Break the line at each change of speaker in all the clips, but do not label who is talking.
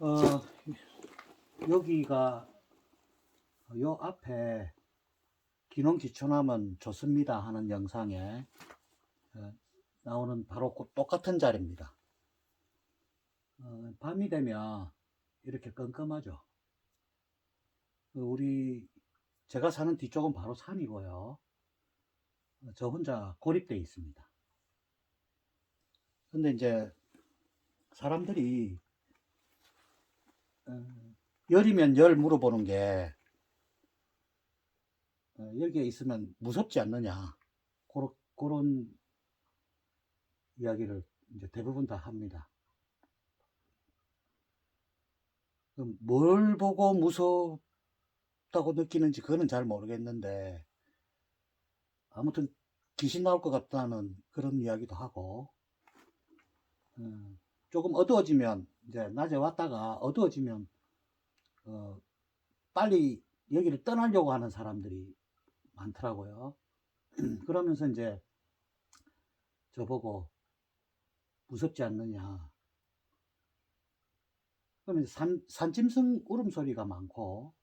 어, 여기가 요 앞에 기농지천하면 좋습니다 하는 영상에 나오는 바로 그 똑같은 자리입니다. 밤이 되면 이렇게 껌껌하죠. 제가 사는 뒤쪽은 바로 산이고요. 저 혼자 고립되어 있습니다. 근데 이제 사람들이 열이면 열 물어보는 게 여기에 있으면 무섭지 않느냐, 그런 이야기를 이제 대부분 다 합니다. 뭘 보고 무섭다고 느끼는지 그거는 잘 모르겠는데, 아무튼 귀신 나올 것 같다는 그런 이야기도 하고, 조금 어두워지면, 이제 낮에 왔다가 어두워지면 빨리 여기를 떠나려고 하는 사람들이 많더라고요. 그러면서 이제 저보고 무섭지 않느냐. 그러면 산짐승 울음소리가 많고,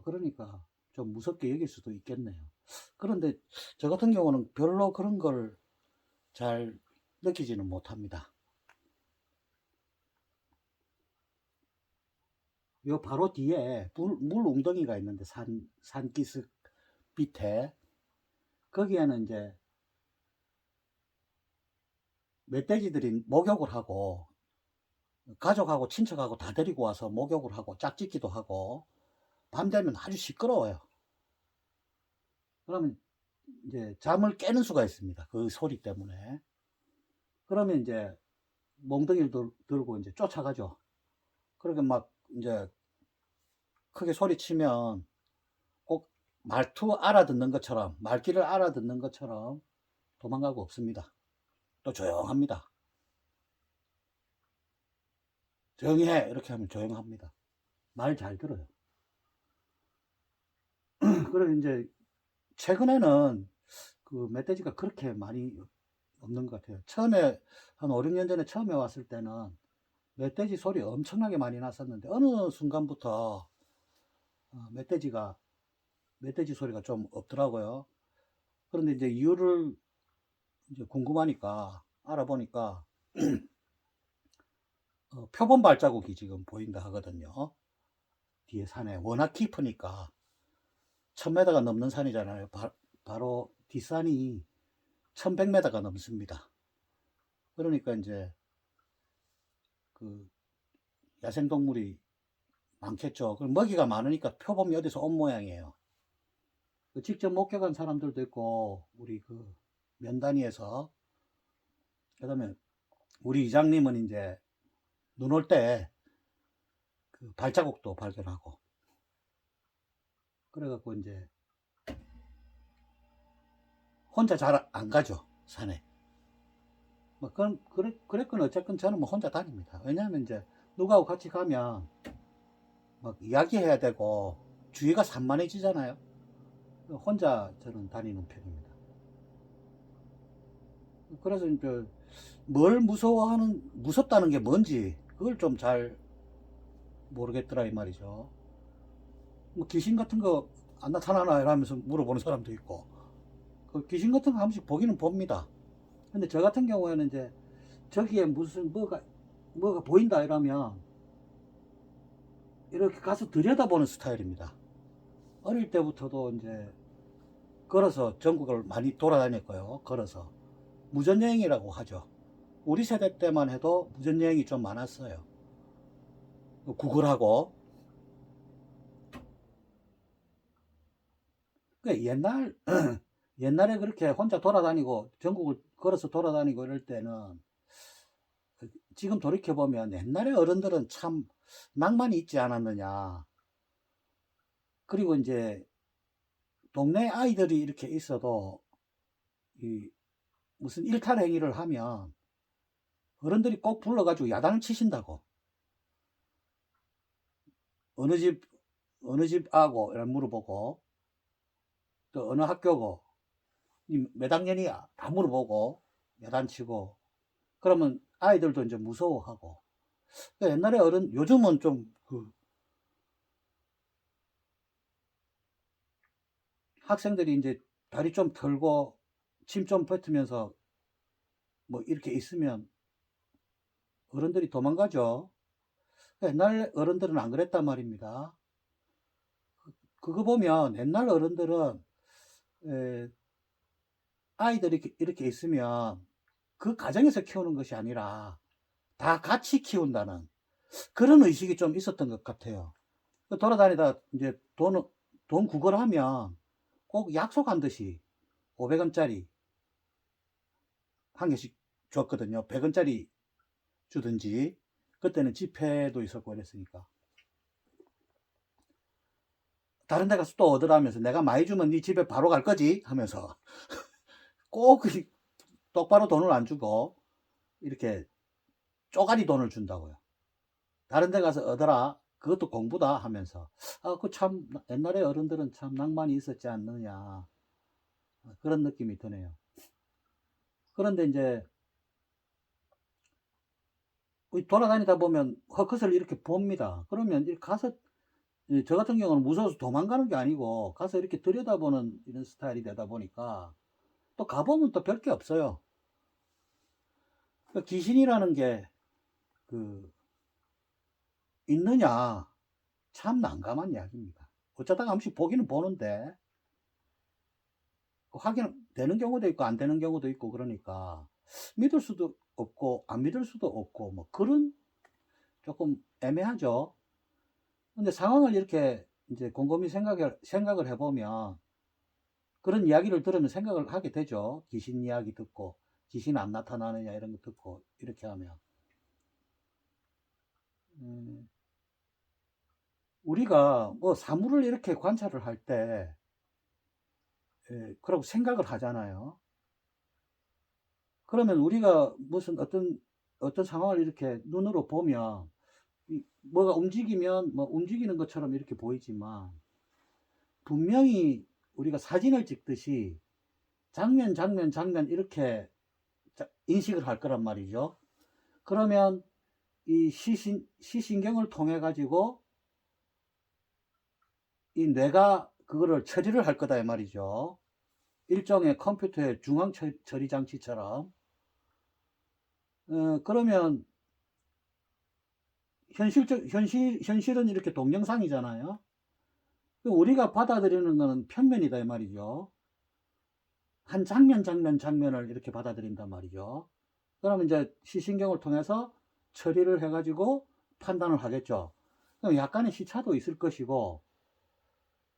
그러니까 좀 무섭게 여길 수도 있겠네요. 그런데 저 같은 경우는 별로 그런 걸 잘 느끼지는 못합니다. 요 바로 뒤에 물 웅덩이가 있는데, 산기슭 밑에, 거기에는 이제 멧돼지들이 목욕을 하고, 가족하고 친척하고 다 데리고 와서 목욕을 하고 짝짓기도 하고, 밤 되면 아주 시끄러워요. 그러면 이제 잠을 깨는 수가 있습니다, 그 소리 때문에. 그러면 이제 몽둥이를 들고 이제 쫓아가죠. 그렇게 막 이제 크게 소리치면 꼭 말귀를 알아듣는 것처럼 도망가고 없습니다. 또 조용합니다. 조용히 해 이렇게 하면 조용합니다. 말 잘 들어요. 그리고 이제 최근에는 그 멧돼지가 그렇게 많이 없는 것 같아요. 처음에 한 5, 6년 전에 처음에 왔을 때는 멧돼지 소리 엄청나게 많이 났었는데, 어느 순간부터 멧돼지 소리가 좀 없더라고요. 그런데 이제 이유를 이제 궁금하니까 알아보니까 표본 발자국이 지금 보인다 하거든요. 뒤에 산에 워낙 깊으니까 1000m가 넘는 산이잖아요. 바로 뒷산이 1100m가 넘습니다. 그러니까 이제 그 야생동물이 많겠죠. 그럼 먹이가 많으니까 표범이 어디서 온 모양이에요. 직접 목격한 사람들도 있고, 우리 그 면단위에서. 그 다음에 우리 이장님은 이제 눈 올 때 그 발자국도 발견하고, 그래갖고 이제 혼자 잘 안 가죠, 산에. 뭐 그랬건 어쨌건 저는 뭐 혼자 다닙니다. 왜냐하면 이제 누구하고 같이 가면 막 이야기해야 되고 주위가 산만해지잖아요. 혼자 저는 다니는 편입니다. 그래서 이제 무섭다는 게 뭔지 그걸 좀 잘 모르겠더라 이 말이죠. 뭐 귀신 같은 거 안 나타나나 이러면서 물어보는 사람도 있고, 그 귀신 같은 거 한 번씩 보기는 봅니다. 근데 저 같은 경우에는 이제 저기에 무슨 뭐가 보인다 이러면 이렇게 가서 들여다보는 스타일입니다. 어릴 때부터도 이제 걸어서 전국을 많이 돌아다녔고요. 걸어서 무전여행이라고 하죠. 우리 세대 때만 해도 무전여행이 좀 많았어요. 구글하고. 그러니까 옛날에 그렇게 혼자 돌아다니고 전국을 걸어서 돌아다니고 이럴 때는, 지금 돌이켜보면 옛날에 어른들은 참 낭만이 있지 않았느냐. 그리고 이제 동네 아이들이 이렇게 있어도 이 무슨 일탈 행위를 하면 어른들이 꼭 불러가지고 야단을 치신다고. 어느 집 어느 집 아고 이런 물어보고, 또 어느 학교고 몇 학년이야 다 물어보고 야단치고, 그러면 아이들도 이제 무서워하고. 그러니까 옛날에 요즘은 좀 학생들이 이제 다리 좀 털고 침 좀 뱉으면서 뭐 이렇게 있으면 어른들이 도망가죠. 그러니까 옛날 어른들은 안 그랬단 말입니다. 그거 보면 옛날 어른들은 아이들이 이렇게 있으면 그 가정에서 키우는 것이 아니라 다 같이 키운다는 그런 의식이 좀 있었던 것 같아요. 돌아다니다 이제 돈 구걸하면 꼭 약속한 듯이 500원짜리 한 개씩 줬거든요. 100원짜리 주든지. 그때는 지폐도 있었고 그랬으니까. 다른 데 가서 또 얻으라면서 내가 많이 주면 네 집에 바로 갈 거지 하면서 꼭 똑바로 돈을 안 주고 이렇게 쪼가리 돈을 준다고요. 다른 데 가서 얻어라. 그것도 공부다 하면서. 그 참, 옛날에 어른들은 참 낭만이 있었지 않느냐. 그런 느낌이 드네요. 그런데 이제, 돌아다니다 보면 헛것을 이렇게 봅니다. 그러면 이렇게 가서, 저 같은 경우는 무서워서 도망가는 게 아니고, 가서 이렇게 들여다보는 이런 스타일이 되다 보니까, 또 가보면 또 별 게 없어요. 그러니까 귀신이라는 게, 그, 있느냐. 참 난감한 이야기입니다. 어쩌다가 한 번씩 보기는 보는데, 확인되는 경우도 있고 안 되는 경우도 있고 그러니까 믿을 수도 없고 안 믿을 수도 없고 뭐 그런 조금 애매하죠. 근데 상황을 이렇게 이제 곰곰이 생각을 해보면 그런 이야기를 들으면 생각을 하게 되죠. 귀신 이야기 듣고 귀신 안 나타나느냐 이런 거 듣고 이렇게 하면 음, 우리가 뭐 사물을 이렇게 관찰을 할 때 그러고 생각을 하잖아요. 그러면 우리가 무슨 어떤 상황을 이렇게 눈으로 보면 뭐가 움직이면 뭐 움직이는 것처럼 이렇게 보이지만 분명히 우리가 사진을 찍듯이 장면 이렇게 인식을 할 거란 말이죠. 그러면 이 시신경을 통해 가지고 이 뇌가 그거를 처리를 할 거다 이 말이죠. 일종의 컴퓨터의 중앙 처리 장치처럼. 그러면 현실은 이렇게 동영상이잖아요. 우리가 받아들이는 것은 평면이다 이 말이죠. 한 장면을 이렇게 받아들인단 말이죠. 그러면 이제 시신경을 통해서 처리를 해가지고 판단을 하겠죠. 그럼 약간의 시차도 있을 것이고,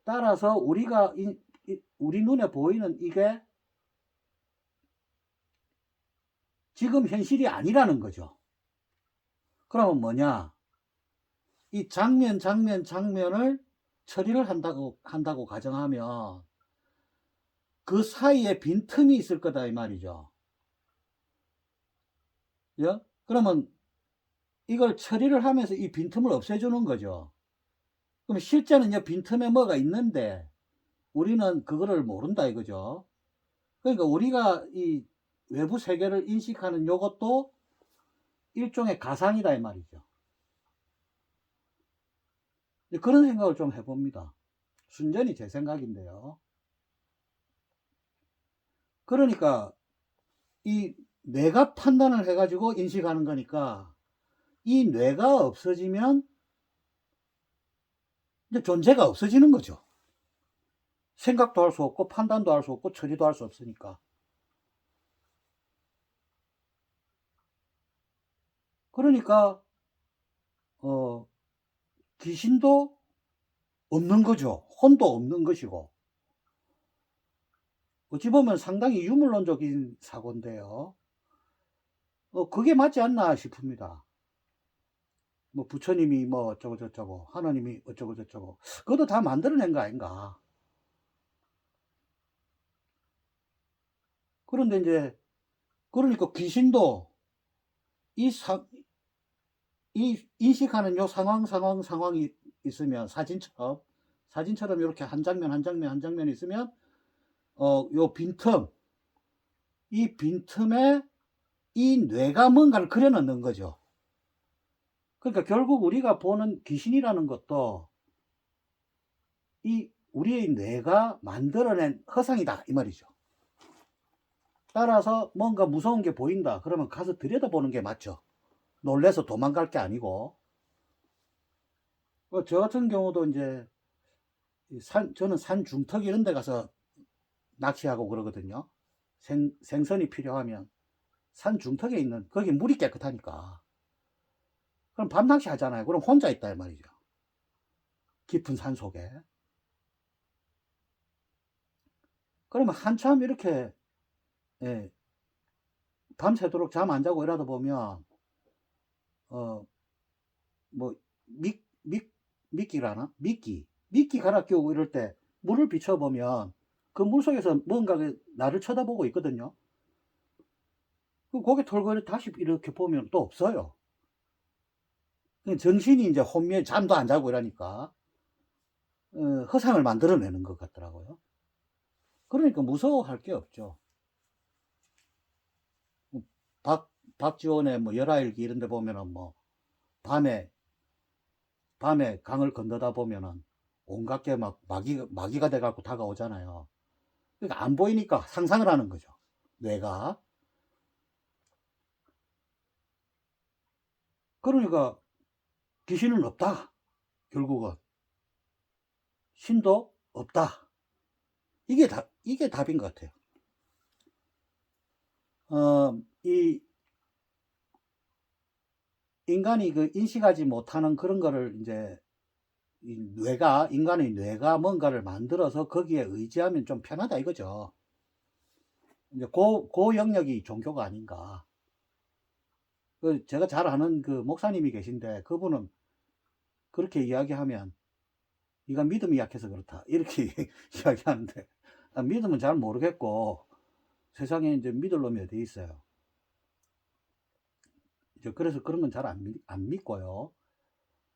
따라서 우리 눈에 보이는 이게 지금 현실이 아니라는 거죠. 그러면 뭐냐? 이 장면을 처리를 한다고 가정하면 그 사이에 빈틈이 있을 거다 이 말이죠. 예? 그러면 이걸 처리를 하면서 이 빈틈을 없애주는 거죠. 그럼 실제는 빈틈에 뭐가 있는데 우리는 그거를 모른다 이거죠. 그러니까 우리가 이 외부 세계를 인식하는 요것도 일종의 가상이다 이 말이죠. 그런 생각을 좀 해봅니다. 순전히 제 생각인데요. 그러니까 이 뇌가 판단을 해가지고 인식하는 거니까 이 뇌가 없어지면 이제 존재가 없어지는 거죠. 생각도 할 수 없고 판단도 할 수 없고 처리도 할 수 없으니까. 그러니까 귀신도 없는 거죠. 혼도 없는 것이고. 어찌 보면 상당히 유물론적인 사고인데요. 그게 맞지 않나 싶습니다. 뭐 부처님이 뭐 어쩌고 저쩌고 하나님이 어쩌고 저쩌고 그것도 다 만들어낸 거 아닌가. 그런데 이제 그러니까 귀신도 이, 이 인식하는 요 상황이 있으면 사진처럼 이렇게 한 장면 있으면 요 이 빈틈에 이 뇌가 뭔가를 그려 넣는 거죠. 그러니까 결국 우리가 보는 귀신이라는 것도 이 우리의 뇌가 만들어낸 허상이다 이 말이죠. 따라서 뭔가 무서운 게 보인다 그러면 가서 들여다보는 게 맞죠. 놀래서 도망갈 게 아니고. 저 같은 경우도 이제 저는 산 중턱 이런 데 가서 낚시하고 그러거든요. 생선이 필요하면 산 중턱에 있는 거기 물이 깨끗하니까. 그럼 밤 낚시 하잖아요. 그럼 혼자 있다 이 말이죠. 깊은 산 속에. 그러면 한참 이렇게 예, 밤새도록 잠 안 자고 이러다 보면 뭐 미끼라나? 미끼 갈아 끼우고 이럴 때 물을 비춰보면 그 물속에서 뭔가 나를 쳐다보고 있거든요. 그 고개 털고 다시 이렇게 보면 또 없어요. 정신이 이제 혼미해 잠도 안 자고 이러니까 허상을 만들어내는 것 같더라고요. 그러니까 무서워할 게 없죠. 박지원의 뭐 열하일기 이런 데 보면은 뭐 밤에 강을 건너다 보면은 온갖 게 막 마귀가 돼갖고 다가오잖아요. 그러니까 안 보이니까 상상을 하는 거죠. 뇌가. 그러니까 귀신은 없다. 결국은. 신도 없다. 이게 답인 것 같아요. 이 인간이 그 인식하지 못하는 그런 거를 이제 인간의 뇌가 뭔가를 만들어서 거기에 의지하면 좀 편하다 이거죠. 이제 그 영역이 종교가 아닌가. 제가 잘 아는 그 목사님이 계신데 그분은 그렇게 이야기하면 네가 믿음이 약해서 그렇다 이렇게 이야기하는데 믿음은 잘 모르겠고 세상에 이제 믿을 놈이 어디 있어요. 이제 그래서 그런 건 잘 안 믿고요.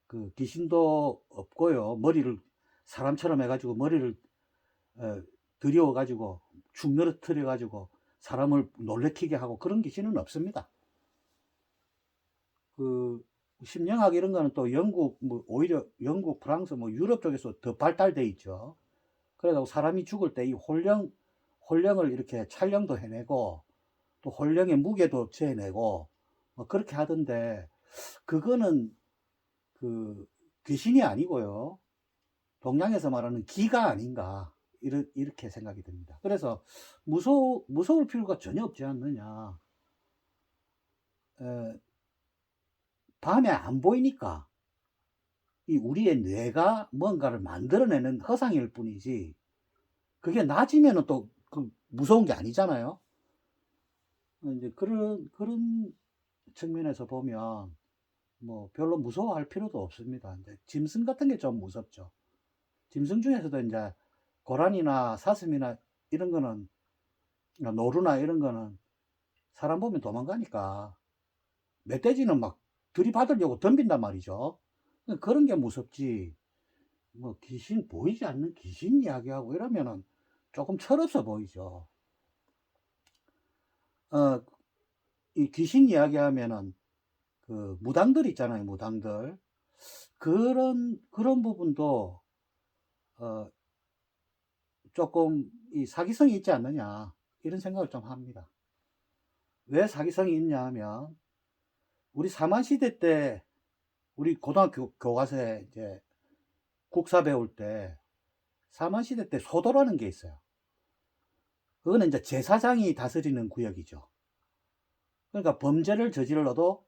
그 귀신도 없고요. 머리를 사람처럼 해가지고 머리를 들여가지고 축 늘어뜨려가지고 사람을 놀래키게 하고 그런 귀신은 없습니다. 그 심령학 이런 거는 또 영국 뭐 오히려 영국, 프랑스 뭐 유럽 쪽에서 더 발달돼 있죠. 그래서 사람이 죽을 때 이 혼령을 이렇게 촬영도 해내고 또 혼령의 무게도 재내고 뭐 그렇게 하던데 그거는 그 귀신이 아니고요. 동양에서 말하는 기가 아닌가 이렇게 생각이 듭니다. 그래서 무서울 필요가 전혀 없지 않느냐. 밤에 안 보이니까 이 우리의 뇌가 뭔가를 만들어내는 허상일 뿐이지 그게 낮이면은 또 그 무서운 게 아니잖아요. 이제 그런 측면에서 보면 뭐 별로 무서워할 필요도 없습니다. 이제 짐승 같은 게 좀 무섭죠. 짐승 중에서도 이제 고라니나 사슴이나 이런 거는 노루나 이런 거는 사람 보면 도망가니까 멧돼지는 막 들이받으려고 덤빈단 말이죠. 그런 게 무섭지. 뭐 귀신 보이지 않는 귀신 이야기하고 이러면은 조금 철없어 보이죠. 이 귀신 이야기하면은 그 무당들 있잖아요, 무당들. 그런 부분도 조금 이 사기성이 있지 않느냐 이런 생각을 좀 합니다. 왜 사기성이 있냐 하면 우리 사만시대 때 우리 고등학교 교과서에 이제 국사 배울 때 사만시대 때 소도라는 게 있어요. 그거는 이제 제사장이 다스리는 구역이죠. 그러니까 범죄를 저질러도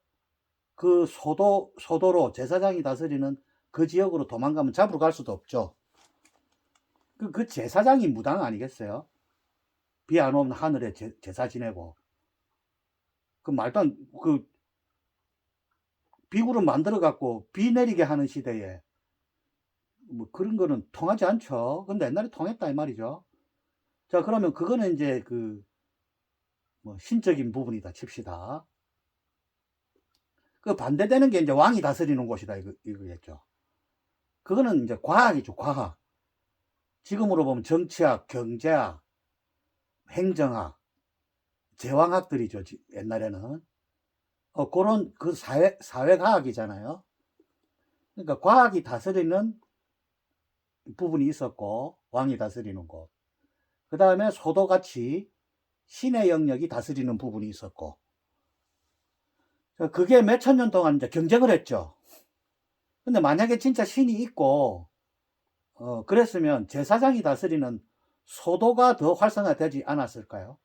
그 소도로 제사장이 다스리는 그 지역으로 도망가면 잡으러 갈 수도 없죠. 그 제사장이 무당 아니겠어요? 비 안 오면 하늘에 제사 지내고 그 말도 안 그 비구름 만들어 갖고 비 내리게 하는 시대에 뭐 그런 거는 통하지 않죠. 근데 옛날에 통했다 이 말이죠. 자, 그러면 그거는 이제 그 뭐 신적인 부분이다 칩시다. 그 반대되는 게 이제 왕이 다스리는 곳이다 이거겠죠. 그거는 이제 과학이죠, 과학. 지금으로 보면 정치학, 경제학, 행정학, 제왕학들이죠, 옛날에는. 그런 그 사회과학이잖아요. 그러니까 과학이 다스리는 부분이 있었고, 왕이 다스리는 곳. 그 다음에 소도같이 신의 영역이 다스리는 부분이 있었고, 그게 몇천 년 동안 이제 경쟁을 했죠. 근데 만약에 진짜 신이 있고, 그랬으면 제사장이 다스리는 소도가 더 활성화되지 않았을까요?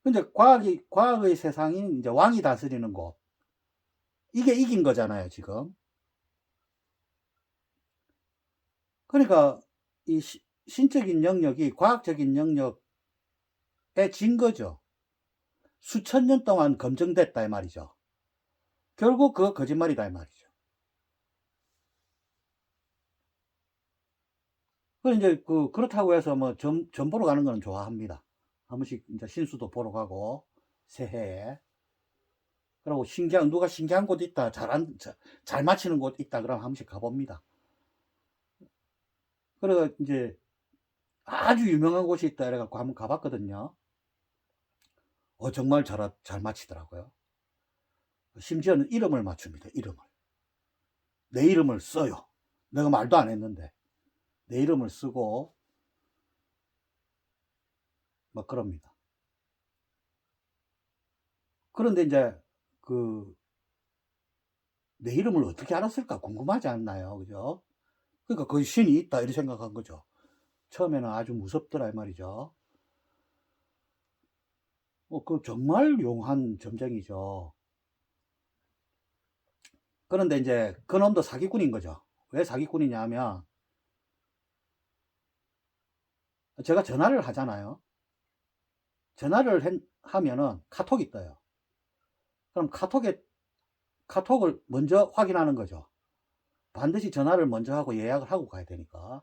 근데 과학의 세상인 이제 왕이 다스리는 곳. 이게 이긴 거잖아요, 지금. 그러니까 이 신적인 영역이 과학적인 영역에 진 거죠. 수천 년 동안 검증됐다 이 말이죠. 결국 그거 거짓말이다 이 말이죠. 그 이제 그렇다고 해서 뭐 점 보러 가는 거는 좋아합니다. 한 번씩 이제 신수도 보러 가고 새해에. 그리고 누가 신기한 곳 있다, 잘 맞히는 곳 있다 그러면 한 번씩 가봅니다. 그래가 이제 아주 유명한 곳이 있다 이래갖고 한번 가봤거든요. 정말 잘 맞히더라고요. 심지어는 이름을 맞춥니다. 이름을. 내 이름을 써요. 내가 말도 안 했는데 내 이름을 쓰고 막 그럽니다. 그런데 이제 내 이름을 어떻게 알았을까 궁금하지 않나요? 그죠? 그러니까 거기 신이 있다 이렇게 생각한 거죠. 처음에는 아주 무섭더라 이 말이죠. 그 정말 용한 점쟁이죠. 그런데 이제 그놈도 사기꾼인 거죠. 왜 사기꾼이냐 하면 제가 전화를 하잖아요. 전화를 하면은 카톡이 떠요. 그럼 카톡을 먼저 확인하는 거죠. 반드시 전화를 먼저 하고 예약을 하고 가야 되니까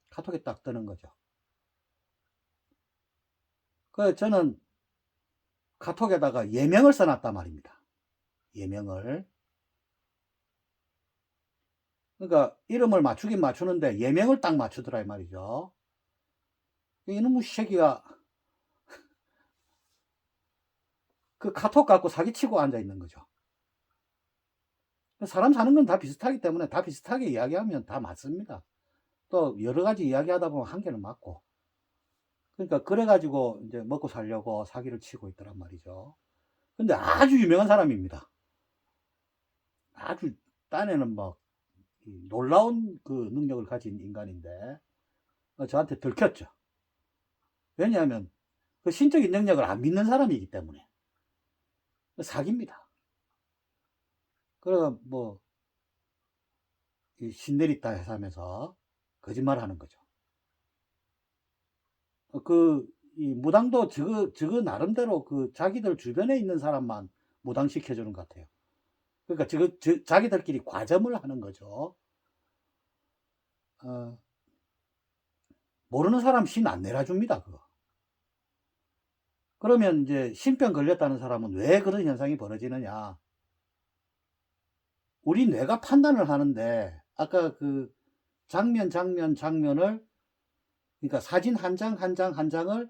카톡에 딱 뜨는 거죠. 그래서 저는 카톡에다가 예명을 써놨단 말입니다. 예명을. 그러니까 이름을 맞추긴 맞추는데 예명을 딱 맞추더라 이 말이죠. 이놈의 새끼가 그 카톡 갖고 사기치고 앉아 있는 거죠. 사람 사는 건 다 비슷하기 때문에 다 비슷하게 이야기하면 다 맞습니다. 또 여러 가지 이야기하다 보면 한 개는 맞고. 그러니까 그래가지고 이제 먹고 살려고 사기를 치고 있더란 말이죠. 근데 아주 유명한 사람입니다. 아주 딴에는 막 놀라운 그 능력을 가진 인간인데 저한테 들켰죠. 왜냐하면 그 신적인 능력을 안 믿는 사람이기 때문에 사기입니다. 그래서 뭐 신내리다 해서면서 거짓말 하는 거죠. 이 무당도 저거 나름대로 자기들 주변에 있는 사람만 무당시켜주는 것 같아요. 그러니까 자기들끼리 과점을 하는 거죠. 모르는 사람 신 안 내려줍니다, 그거. 그러면 이제 신병 걸렸다는 사람은 왜 그런 현상이 벌어지느냐. 우리 뇌가 판단을 하는데, 아까 장면을, 그러니까 사진 한 장 한 장 한 장을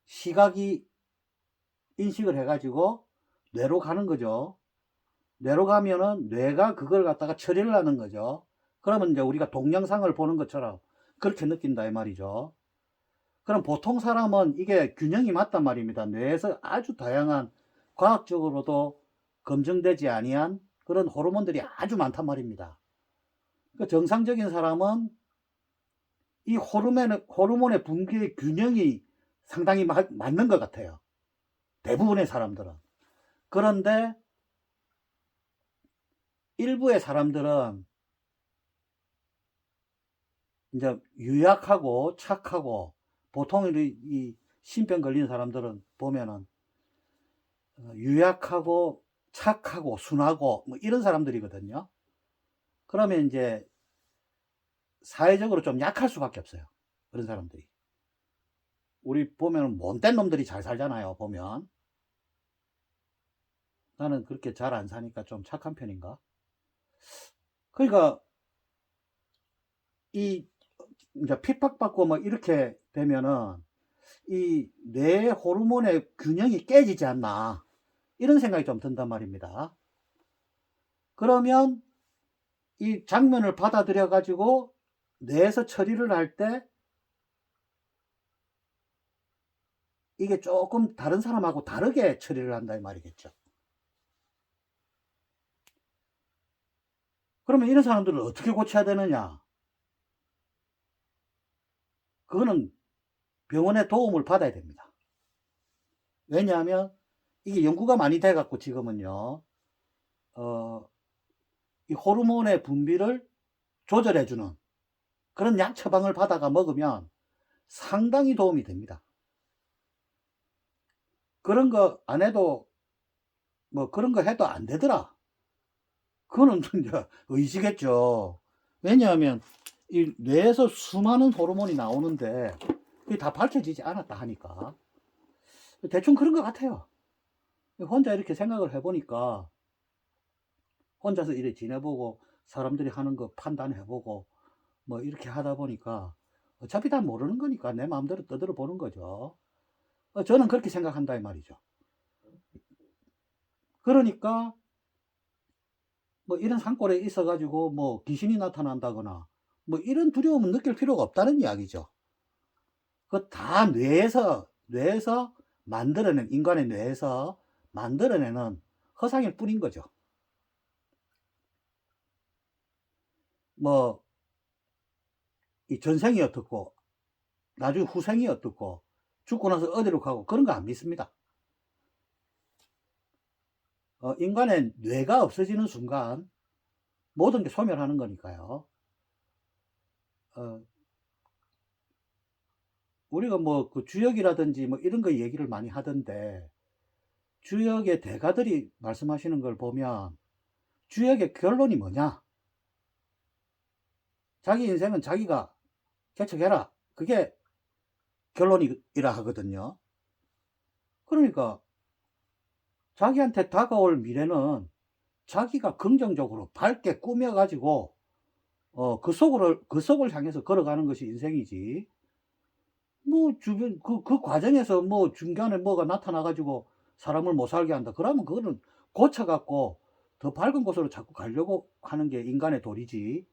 시각이 인식을 해가지고 뇌로 가는 거죠. 뇌로 가면은 뇌가 그걸 갖다가 처리를 하는 거죠. 그러면 이제 우리가 동영상을 보는 것처럼 그렇게 느낀다 이 말이죠. 그럼 보통 사람은 이게 균형이 맞단 말입니다. 뇌에서 아주 다양한 과학적으로도 검증되지 아니한 그런 호르몬들이 아주 많단 말입니다. 그러니까 정상적인 사람은 이 호르몬의 분비의 균형이 상당히 맞는 것 같아요. 대부분의 사람들은. 그런데 일부의 사람들은 이제 유약하고 착하고 보통 이 신병 걸린 사람들은 보면은 유약하고 착하고 순하고 뭐 이런 사람들이거든요. 그러면 이제 사회적으로 좀 약할 수밖에 없어요. 그런 사람들이. 우리 보면 못된 놈들이 잘 살잖아요. 보면 나는 그렇게 잘 안 사니까 좀 착한 편인가? 그러니까 이 이제 핍박받고 뭐 이렇게 되면은 이 뇌 호르몬의 균형이 깨지지 않나 이런 생각이 좀 든단 말입니다. 그러면 이 장면을 받아들여 가지고 뇌에서 처리를 할 때 이게 조금 다른 사람하고 다르게 처리를 한다 이 말이겠죠. 그러면 이런 사람들을 어떻게 고쳐야 되느냐? 그거는 병원의 도움을 받아야 됩니다. 왜냐하면 이게 연구가 많이 돼 갖고 지금은요. 이 호르몬의 분비를 조절해 주는 그런 약 처방을 받아가 먹으면 상당히 도움이 됩니다. 그런 거 안 해도 뭐 그런 거 해도 안 되더라. 그거는 이제 의지겠죠. 왜냐하면 이 뇌에서 수많은 호르몬이 나오는데 그게 다 밝혀지지 않았다 하니까 대충 그런 것 같아요. 혼자 이렇게 생각을 해보니까 혼자서 이래 지내보고 사람들이 하는 거 판단해보고 뭐 이렇게 하다 보니까 어차피 다 모르는 거니까 내 마음대로 떠들어 보는 거죠. 저는 그렇게 생각한다 이 말이죠. 그러니까 뭐 이런 산골에 있어 가지고 뭐 귀신이 나타난다거나 뭐 이런 두려움은 느낄 필요가 없다는 이야기죠. 그 다 뇌에서 만들어낸, 인간의 뇌에서 만들어내는 허상일 뿐인 거죠. 뭐 이 전생이 어떻고 나중에 후생이 어떻고 죽고 나서 어디로 가고 그런 거 안 믿습니다. 인간의 뇌가 없어지는 순간 모든 게 소멸하는 거니까요. 우리가 뭐 그 주역이라든지 뭐 이런 거 얘기를 많이 하던데 주역의 대가들이 말씀하시는 걸 보면 주역의 결론이 뭐냐? 자기 인생은 자기가 개척해라. 그게 결론이라 하거든요. 그러니까 자기한테 다가올 미래는 자기가 긍정적으로 밝게 꾸며가지고 그 속을 향해서 걸어가는 것이 인생이지. 뭐 주변 그 과정에서 뭐 중간에 뭐가 나타나가지고 사람을 못 살게 한다. 그러면 그거는 고쳐갖고 더 밝은 곳으로 자꾸 가려고 하는 게 인간의 도리지.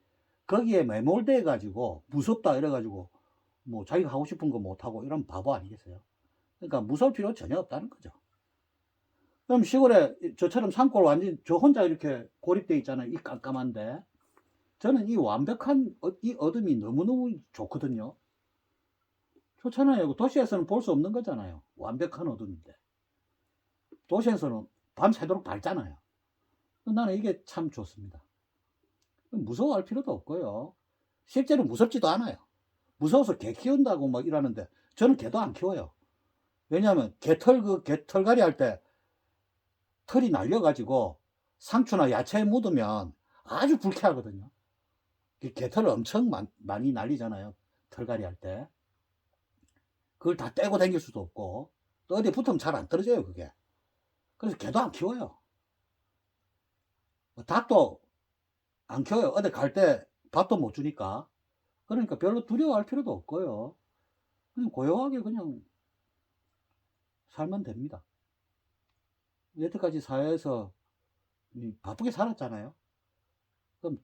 거기에 매몰돼 가지고 무섭다 이래가지고 뭐 자기가 하고 싶은 거 못하고 이런 바보 아니겠어요? 그러니까 무서울 필요 전혀 없다는 거죠. 그럼 시골에 저처럼 산골 완전 저 혼자 이렇게 고립돼 있잖아요. 이 깜깜한데. 저는 이 완벽한 이 어둠이 너무너무 좋거든요. 좋잖아요. 도시에서는 볼 수 없는 거잖아요. 완벽한 어둠인데. 도시에서는 밤새도록 밝잖아요. 나는 이게 참 좋습니다. 무서워할 필요도 없고요. 실제로 무섭지도 않아요. 무서워서 개 키운다고 막 이러는데 저는 개도 안 키워요. 왜냐하면 개털갈이 할 때 털이 날려가지고 상추나 야채에 묻으면 아주 불쾌하거든요. 개털을 엄청 많이 날리잖아요. 털갈이 할 때. 그걸 다 떼고 다닐 수도 없고 또 어디 붙으면 잘 안 떨어져요 그게. 그래서 개도 안 키워요. 닭도 안 키워요. 어디 갈 때 밥도 못 주니까. 그러니까 별로 두려워할 필요도 없고요. 그냥 고요하게 그냥 살면 됩니다. 여태까지 사회에서 바쁘게 살았잖아요. 그럼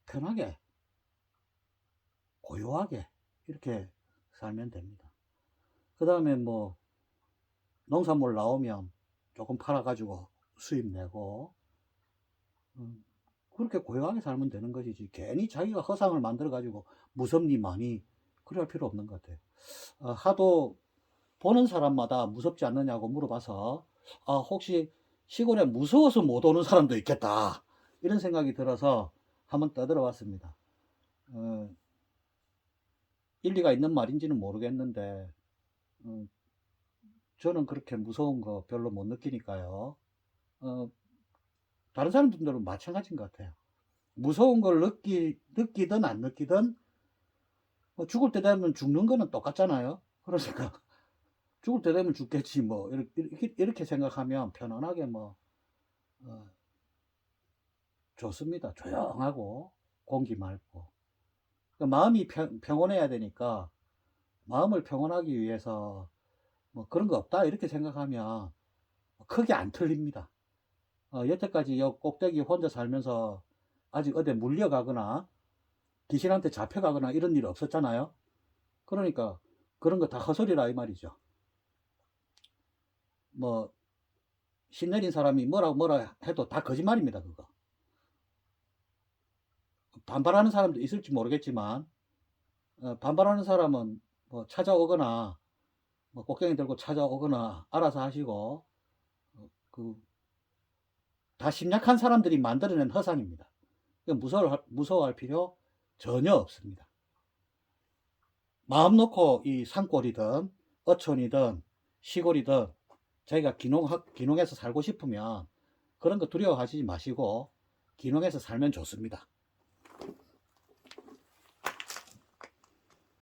편하게 고요하게 이렇게 살면 됩니다. 그 다음에 뭐 농산물 나오면 조금 팔아가지고 수입 내고 그렇게 고요하게 살면 되는 것이지 괜히 자기가 허상을 만들어가지고 무섭니 많이 그래 할 필요 없는 것 같아요. 하도 보는 사람마다 무섭지 않느냐고 물어봐서 혹시 시골에 무서워서 못 오는 사람도 있겠다 이런 생각이 들어서 한번 떠들어 봤습니다. 일리가 있는 말인지는 모르겠는데 저는 그렇게 무서운 거 별로 못 느끼니까요. 다른 사람들은 마찬가지인 것 같아요. 무서운 걸 느끼든 안 느끼든 죽을 때 되면 죽는 거는 똑같잖아요. 그러니까 죽을 때 되면 죽겠지 뭐 이렇게 생각하면 편안하게 뭐 좋습니다. 조용하고 공기 맑고 그러니까 마음이 평온해야 되니까 마음을 평온하기 위해서 뭐 그런 거 없다 이렇게 생각하면 크게 안 틀립니다. 여태까지 요 꼭대기 혼자 살면서 아직 어디 물려가거나 귀신한테 잡혀가거나 이런 일 없었잖아요. 그러니까 그런 거 다 헛소리라 이 말이죠. 뭐 신내린 사람이 뭐라 해도 다 거짓말입니다. 그거. 반발하는 사람도 있을지 모르겠지만 반발하는 사람은 뭐 찾아오거나 뭐 곡괭이 들고 찾아오거나 알아서 하시고 다 심약한 사람들이 만들어낸 허상입니다. 무서워할 필요 전혀 없습니다. 마음 놓고 이 산골이든 어촌이든 시골이든 자기가 귀농해서 살고 싶으면 그런 거 두려워하시지 마시고 귀농해서 살면 좋습니다.